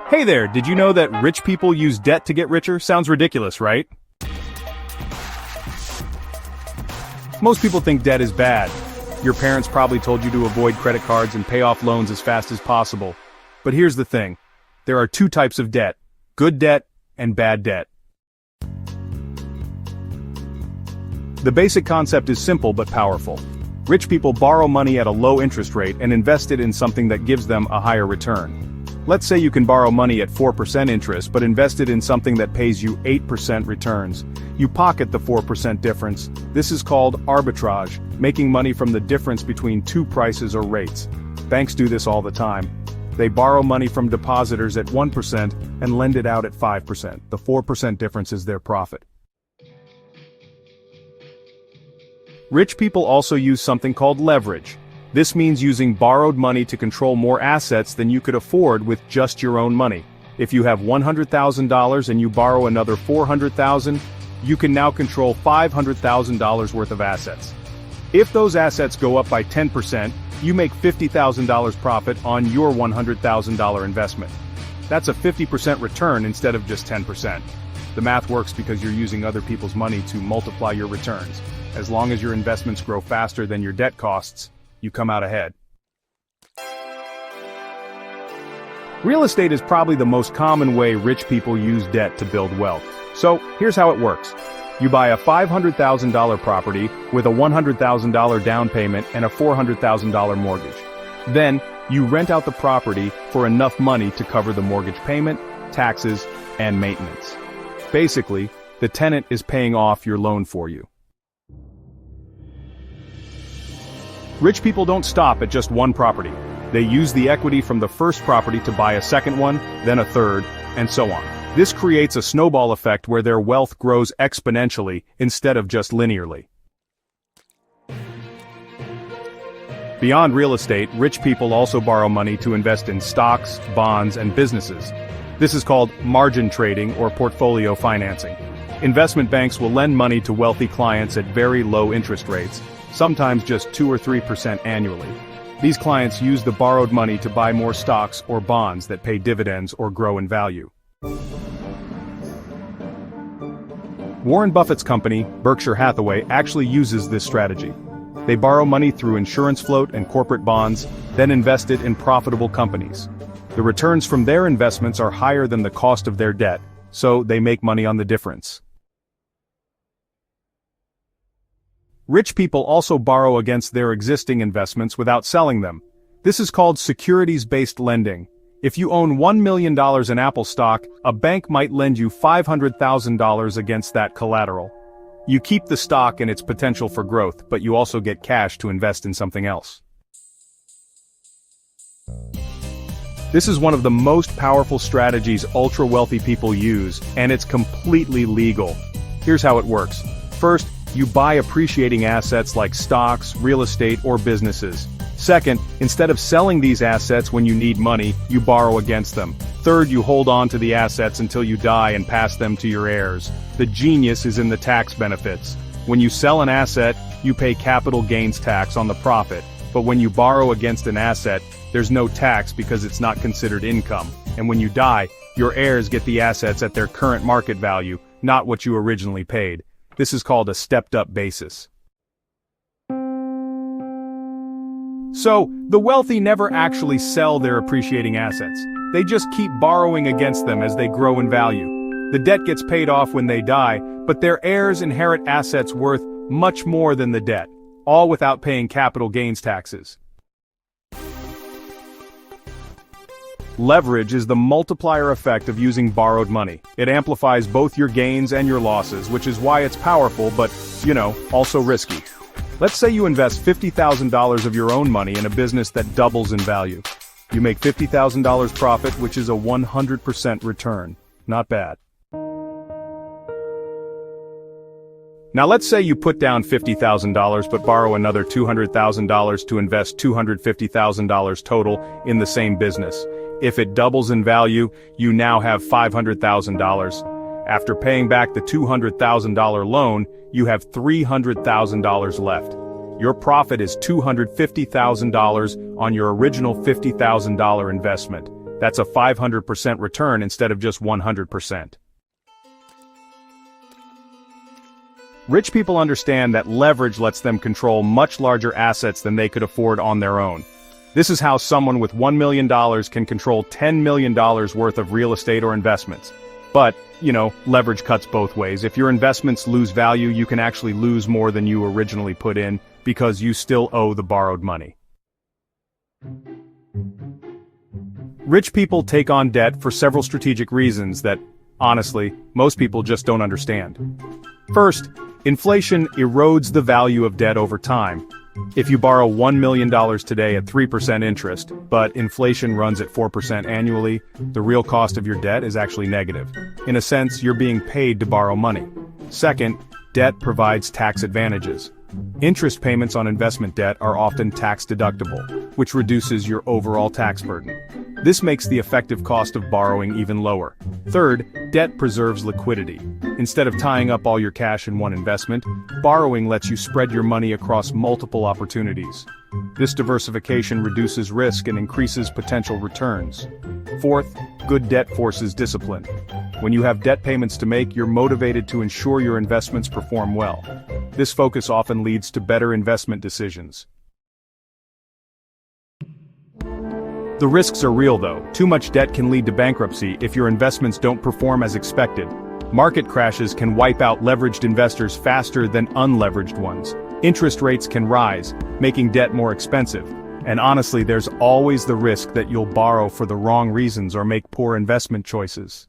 Hey there, did you know that rich people use debt to get richer? Sounds ridiculous, right? Most people think debt is bad. Your parents probably told you to avoid credit cards and pay off loans as fast as possible. But here's the thing. There are two types of debt: good debt and bad debt. The basic concept is simple but powerful. Rich people borrow money at a low interest rate and invest it in something that gives them a higher return. Let's say you can borrow money at 4% interest but invest it in something that pays you 8% returns. You pocket the 4% difference. This is called arbitrage, making money from the difference between two prices or rates. Banks do this all the time. They borrow money from depositors at 1% and lend it out at 5%. The 4% difference is their profit. Rich people also use something called leverage. This means using borrowed money to control more assets than you could afford with just your own money. If you have $100,000 and you borrow another $400,000, you can now control $500,000 worth of assets. If those assets go up by 10%, you make $50,000 profit on your $100,000 investment. That's a 50% return instead of just 10%. The math works because you're using other people's money to multiply your returns. As long as your investments grow faster than your debt costs, you come out ahead. Real estate is probably the most common way rich people use debt to build wealth. So, here's how it works. You buy a $500,000 property with a $100,000 down payment and a $400,000 mortgage. Then, you rent out the property for enough money to cover the mortgage payment, taxes, and maintenance. Basically, the tenant is paying off your loan for you. Rich people don't stop at just one property. They use the equity from the first property to buy a second one, then a third, and so on. This creates a snowball effect where their wealth grows exponentially instead of just linearly. Beyond real estate, rich people also borrow money to invest in stocks, bonds, and businesses. This is called margin trading or portfolio financing. Investment banks will lend money to wealthy clients at very low interest rates, sometimes just 2 or 3% annually. These clients use the borrowed money to buy more stocks or bonds that pay dividends or grow in value. Warren Buffett's company, Berkshire Hathaway, actually uses this strategy. They borrow money through insurance float and corporate bonds, then invest it in profitable companies. The returns from their investments are higher than the cost of their debt, so they make money on the difference. Rich people also borrow against their existing investments without selling them. This is called securities-based lending. If you own $1 million in Apple stock, a bank might lend you $500,000 against that collateral. You keep the stock and its potential for growth, but you also get cash to invest in something else. This is one of the most powerful strategies ultra-wealthy people use, and it's completely legal. Here's how it works. First, you buy appreciating assets like stocks, real estate, or businesses. Second, instead of selling these assets when you need money, you borrow against them. Third, you hold on to the assets until you die and pass them to your heirs. The genius is in the tax benefits. When you sell an asset, you pay capital gains tax on the profit. But when you borrow against an asset, there's no tax because it's not considered income. And when you die, your heirs get the assets at their current market value, not what you originally paid. This is called a stepped-up basis. So, the wealthy never actually sell their appreciating assets. They just keep borrowing against them as they grow in value. The debt gets paid off when they die, but their heirs inherit assets worth much more than the debt, all without paying capital gains taxes. Leverage is the multiplier effect of using borrowed money. It amplifies both your gains and your losses, which is why it's powerful but, also risky. Let's say you invest $50,000 of your own money in a business that doubles in value. You make $50,000 profit, which is a 100% return. Not bad. Now let's say you put down $50,000 but borrow another $200,000 to invest $250,000 total in the same business. If it doubles in value, you now have $500,000. After paying back the $200,000 loan, you have $300,000 left. Your profit is $250,000 on your original $50,000 investment. That's a 500% return instead of just 100%. Rich people understand that leverage lets them control much larger assets than they could afford on their own. This is how someone with $1 million can control $10 million worth of real estate or investments. But, leverage cuts both ways. If your investments lose value, you can actually lose more than you originally put in because you still owe the borrowed money. Rich people take on debt for several strategic reasons that, honestly, most people just don't understand. First, inflation erodes the value of debt over time. If you borrow $1 million today at 3% interest, but inflation runs at 4% annually, the real cost of your debt is actually negative. In a sense, you're being paid to borrow money. Second, debt provides tax advantages. Interest payments on investment debt are often tax deductible, which reduces your overall tax burden. This makes the effective cost of borrowing even lower. Third, debt preserves liquidity. Instead of tying up all your cash in one investment, borrowing lets you spread your money across multiple opportunities. This diversification reduces risk and increases potential returns. Fourth, good debt forces discipline. When you have debt payments to make, you're motivated to ensure your investments perform well. This focus often leads to better investment decisions. The risks are real though. Too much debt can lead to bankruptcy if your investments don't perform as expected. Market crashes can wipe out leveraged investors faster than unleveraged ones. Interest rates can rise, making debt more expensive. And honestly, there's always the risk that you'll borrow for the wrong reasons or make poor investment choices.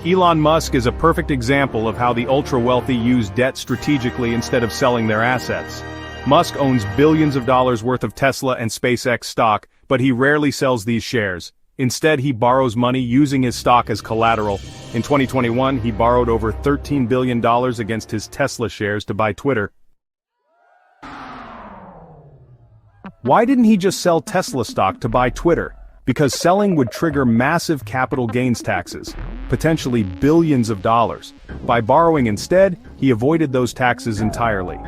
Elon Musk is a perfect example of how the ultra-wealthy use debt strategically instead of selling their assets. Musk owns billions of dollars worth of Tesla and SpaceX stock, but he rarely sells these shares. Instead, he borrows money using his stock as collateral. In 2021, he borrowed over $13 billion against his Tesla shares to buy Twitter. Why didn't he just sell Tesla stock to buy Twitter? Because selling would trigger massive capital gains taxes, potentially billions of dollars. By borrowing instead, he avoided those taxes entirely.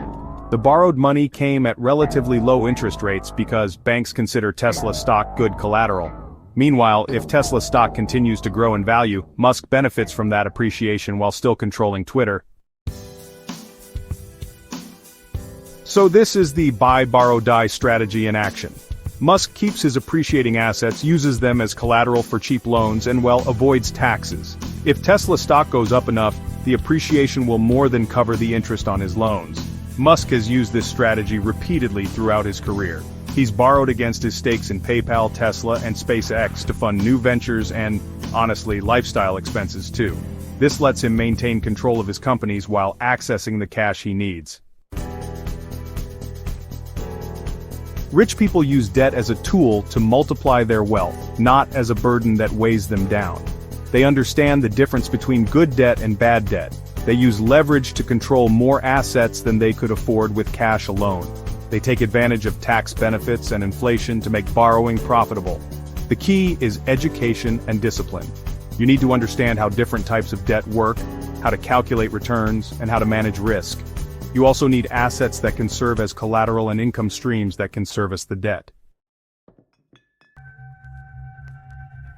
The borrowed money came at relatively low interest rates because banks consider Tesla stock good collateral. Meanwhile, if Tesla stock continues to grow in value, Musk benefits from that appreciation while still controlling Twitter. So this is the buy, borrow, die strategy in action. Musk keeps his appreciating assets, uses them as collateral for cheap loans, and avoids taxes. If Tesla stock goes up enough, the appreciation will more than cover the interest on his loans. Musk has used this strategy repeatedly throughout his career. He's borrowed against his stakes in PayPal, Tesla, and SpaceX to fund new ventures and, honestly, lifestyle expenses too. This lets him maintain control of his companies while accessing the cash he needs. Rich people use debt as a tool to multiply their wealth, not as a burden that weighs them down. They understand the difference between good debt and bad debt. They use leverage to control more assets than they could afford with cash alone. They take advantage of tax benefits and inflation to make borrowing profitable. The key is education and discipline. You need to understand how different types of debt work, how to calculate returns, and how to manage risk. You also need assets that can serve as collateral and income streams that can service the debt.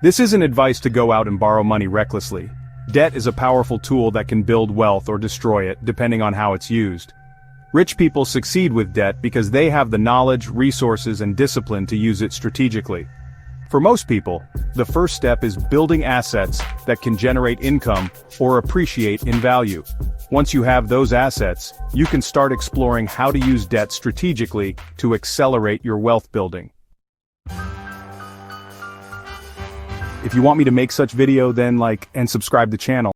This isn't advice to go out and borrow money recklessly. Debt is a powerful tool that can build wealth or destroy it, depending on how it's used. Rich people succeed with debt because they have the knowledge, resources, and discipline to use it strategically. For most people, the first step is building assets that can generate income or appreciate in value. Once you have those assets, you can start exploring how to use debt strategically to accelerate your wealth building. If you want me to make such video, then like and subscribe the channel.